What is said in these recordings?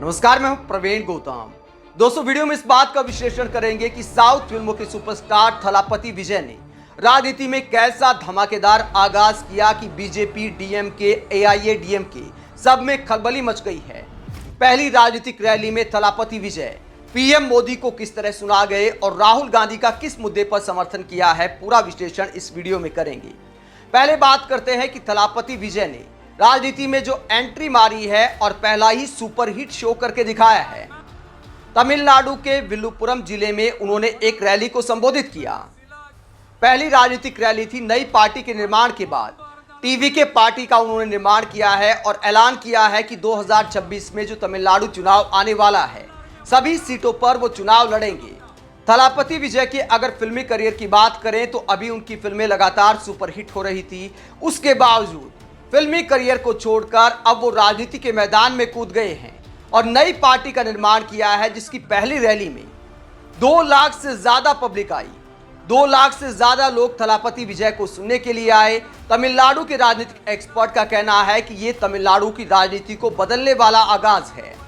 नमस्कार, मैं हूं प्रवीण गौतम। दोस्तों, वीडियो में इस बात का विश्लेषण करेंगे कि साउथ फिल्मों के सुपरस्टार थलापति विजय ने राजनीति में कैसा धमाकेदार आगाज किया कि बीजेपी, डीएमके, एआईएडीएमके सब में खलबली मच गई है। पहली राजनीतिक रैली में थलापति विजय पीएम मोदी को किस तरह सुना गए और राहुल गांधी का किस मुद्दे पर समर्थन किया है, पूरा विश्लेषण इस वीडियो में करेंगे। पहले बात करते हैं कि थलापति विजय ने राजनीति में जो एंट्री मारी है और पहला ही सुपरहिट शो करके दिखाया है। तमिलनाडु के विल्लुपुरम जिले में उन्होंने एक रैली को संबोधित किया। पहली राजनीतिक रैली थी नई पार्टी के निर्माण के बाद। टीवी के पार्टी का उन्होंने निर्माण किया है और ऐलान किया है कि 2026 में जो तमिलनाडु चुनाव आने वाला है, सभी सीटों पर वो चुनाव लड़ेंगे। थलापति विजय के अगर फिल्मी करियर की बात करें तो अभी उनकी फिल्में लगातार सुपरहिट हो रही थी। उसके बावजूद फिल्मी करियर को छोड़कर अब वो राजनीति के मैदान में कूद गए हैं और नई पार्टी का निर्माण किया है, जिसकी पहली रैली में 2 लाख से ज्यादा पब्लिक आई। 2 लाख से ज्यादा लोग थलापति विजय को सुनने के लिए आए। तमिलनाडु के राजनीतिक एक्सपर्ट का कहना है कि ये तमिलनाडु की राजनीति को बदलने वाला आगाज है।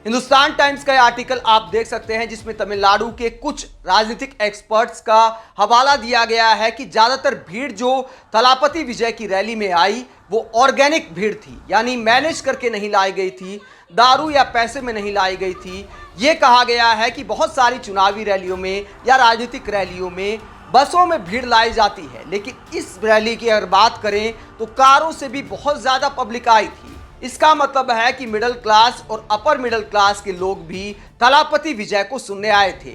हिंदुस्तान टाइम्स का आर्टिकल आप देख सकते हैं, जिसमें तमिलनाडु के कुछ राजनीतिक एक्सपर्ट्स का हवाला दिया गया है कि ज्यादातर भीड़ जो थलापति विजय की रैली में आई वो ऑर्गेनिक भीड़ थी, यानी मैनेज करके नहीं लाई गई थी, दारू या पैसे में नहीं लाई गई थी। ये कहा गया है कि बहुत सारी चुनावी रैलियों में या राजनीतिक रैलियों में बसों में भीड़ लाई जाती है, लेकिन इस रैली की अगर बात करें तो कारों से भी बहुत ज्यादा पब्लिक आई थी। इसका मतलब है कि मिडिल क्लास और अपर मिडिल क्लास के लोग भी थलापति विजय को सुनने आए थे।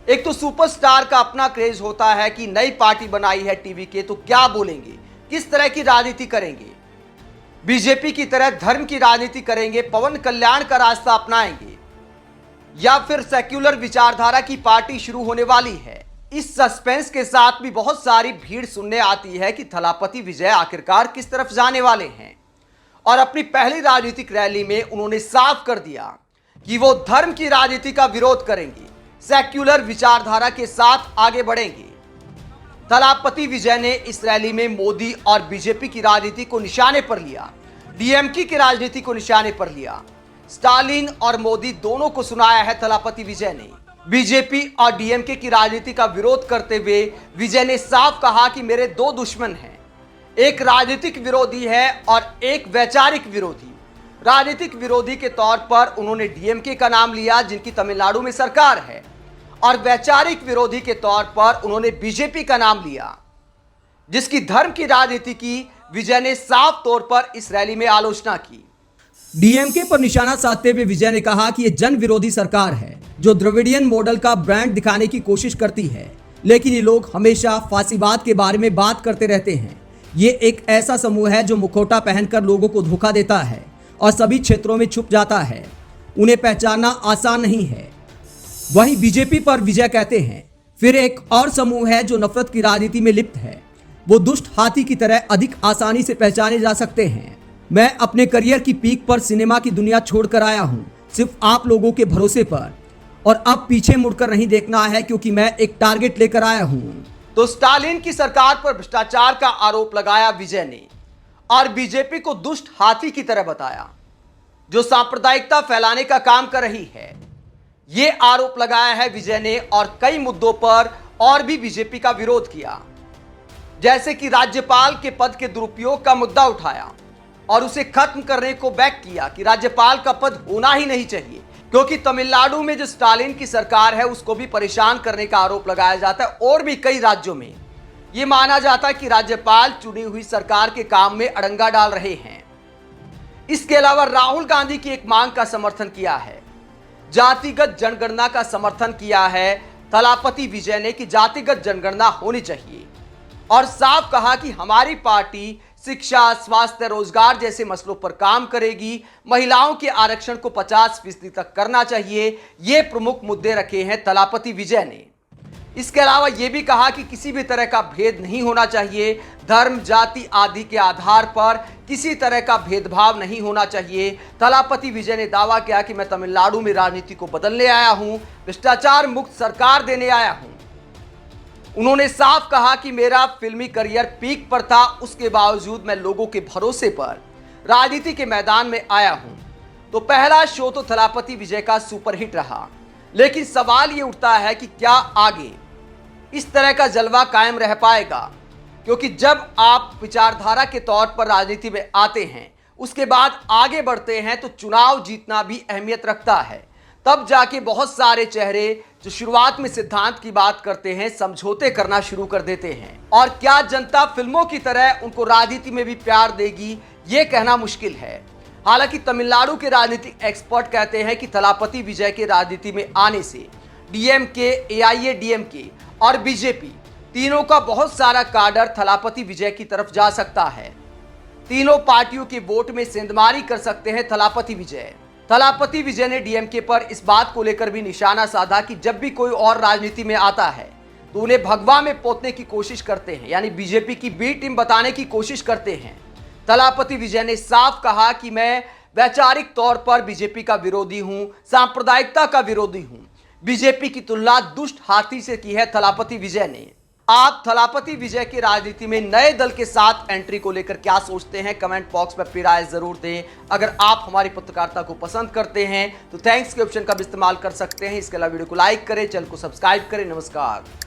एक तो सुपरस्टार का अपना क्रेज होता है कि नई पार्टी बनाई है टीवी के, तो क्या बोलेंगे, किस तरह की राजनीति करेंगे। बीजेपी की तरह धर्म की राजनीति करेंगे, पवन कल्याण का रास्ता अपनाएंगे, या फिर सेक्युलर विचारधारा की पार्टी शुरू होने वाली है। इस सस्पेंस के साथ भी बहुत सारी भीड़ सुनने आती है कि थलापति विजय आखिरकार किस तरफ जाने वाले हैं। और अपनी पहली राजनीतिक रैली में उन्होंने साफ कर दिया कि वो धर्म की राजनीति का विरोध करेंगे, सेक्युलर विचारधारा के साथ आगे बढ़ेंगे। थलापति विजय ने इस रैली में मोदी और बीजेपी की राजनीति को निशाने पर लिया, डीएमके की राजनीति को निशाने पर लिया। स्टालिन और मोदी दोनों को सुनाया है थलापति विजय ने। बीजेपी और डीएमके की राजनीति का विरोध करते हुए विजय ने साफ कहा कि मेरे 2 दुश्मन हैं, एक राजनीतिक विरोधी है और एक वैचारिक विरोधी। राजनीतिक विरोधी के तौर पर उन्होंने डीएमके का नाम लिया, जिनकी तमिलनाडु में सरकार है, और वैचारिक विरोधी के तौर पर उन्होंने बीजेपी का नाम लिया, जिसकी धर्म की राजनीति की विजय ने साफ तौर पर इस रैली में आलोचना की। डीएमके पर निशाना साधते हुए विजय ने कहा कि यह जन विरोधी सरकार है जो द्रविडियन मॉडल का ब्रांड दिखाने की कोशिश करती है, लेकिन ये लोग हमेशा फासीवाद के बारे में बात करते रहते हैं। ये एक ऐसा समूह है जो मुखौटा पहनकर लोगों को धोखा देता है और सभी क्षेत्रों में छुप जाता है। उन्हें पहचानना आसान नहीं है। वहीं बीजेपी पर विजय कहते हैं, फिर एक और समूह है जो नफरत की राजनीति में लिप्त है। वो दुष्ट हाथी की तरह अधिक आसानी से पहचाने जा सकते हैं। मैं अपने करियर की पीक पर सिनेमा की दुनिया छोड़कर आया हूँ, सिर्फ आप लोगों के भरोसे पर, और अब पीछे मुड़कर नहीं देखना है, क्योंकि मैं एक टारगेट लेकर आया हूँ। तो स्टालिन की सरकार पर भ्रष्टाचार का आरोप लगाया विजय ने और बीजेपी को दुष्ट हाथी की तरह बताया, जो सांप्रदायिकता फैलाने का काम कर रही है। यह आरोप लगाया है विजय ने और कई मुद्दों पर और भी बीजेपी का विरोध किया, जैसे कि राज्यपाल के पद के दुरुपयोग का मुद्दा उठाया और उसे खत्म करने को बैक किया कि राज्यपाल का पद होना ही नहीं चाहिए, क्योंकि तमिलनाडु में जो स्टालिन की सरकार है उसको भी परेशान करने का आरोप लगाया जाता है। और भी कई राज्यों में यह माना जाता है कि राज्यपाल चुनी हुई सरकार के काम में अड़ंगा डाल रहे हैं। इसके अलावा राहुल गांधी की एक मांग का समर्थन किया है, जातिगत जनगणना का समर्थन किया है थलापति विजय ने कि जातिगत जनगणना होनी चाहिए, और साफ कहा कि हमारी पार्टी शिक्षा, स्वास्थ्य, रोजगार जैसे मसलों पर काम करेगी। महिलाओं के आरक्षण को 50% तक करना चाहिए। ये प्रमुख मुद्दे रखे हैं थलापति विजय ने। इसके अलावा यह भी कहा कि किसी भी तरह का भेद नहीं होना चाहिए, धर्म, जाति आदि के आधार पर किसी तरह का भेदभाव नहीं होना चाहिए। थलापति विजय ने दावा किया कि मैं तमिलनाडु में राजनीति को बदलने आया हूं, भ्रष्टाचार मुक्त सरकार देने आया हूं। उन्होंने साफ कहा कि मेरा फिल्मी करियर पीक पर था, उसके बावजूद मैं लोगों के भरोसे पर राजनीति के मैदान में आया हूं। तो पहला शो तो थलापति विजय का सुपरहिट रहा, लेकिन सवाल ये उठता है कि क्या आगे इस तरह का जलवा कायम रह पाएगा? क्योंकि जब आप विचारधारा के तौर पर राजनीति में आते हैं, उसके बाद आगे बढ़ते हैं, तो चुनाव जीतना भी अहमियत रखता है। तब जाके बहुत सारे चेहरे जो शुरुआत में सिद्धांत की बात करते हैं, समझौते करना शुरू कर देते हैं। और क्या जनता फिल्मों की तरह उनको राजनीति में भी प्यार देगी, ये कहना मुश्किल है। हालांकि तमिलनाडु के राजनीतिक एक्सपर्ट कहते हैं कि थलापति विजय के राजनीति में आने से डीएमके, एआईएडीएमके और बीजेपी तीनों का बहुत सारा काडर थलापति विजय की तरफ जा सकता है। तीनों पार्टियों के वोट में सेंधमारी कर सकते हैं थलापति विजय। थलापति विजय ने डीएमके पर इस बात को लेकर भी निशाना साधा कि जब भी कोई और राजनीति में आता है तो उन्हें भगवा में पोतने की कोशिश करते हैं, यानी बीजेपी की बी टीम बताने की कोशिश करते हैं। थलापति विजय ने साफ कहा कि मैं वैचारिक तौर पर बीजेपी का विरोधी हूं, सांप्रदायिकता का विरोधी हूं। बीजेपी की तुलना दुष्ट हाथी से की है थलापति विजय ने। आप थलापति विजय की राजनीति में नए दल के साथ एंट्री को लेकर क्या सोचते हैं? कमेंट बॉक्स में अपनी राय जरूर दें। अगर आप हमारी पत्रकारिता को पसंद करते हैं तो थैंक्स के ऑप्शन का भी इस्तेमाल कर सकते हैं। इसके अलावा वीडियो को लाइक करें, चैनल को सब्सक्राइब करें। नमस्कार।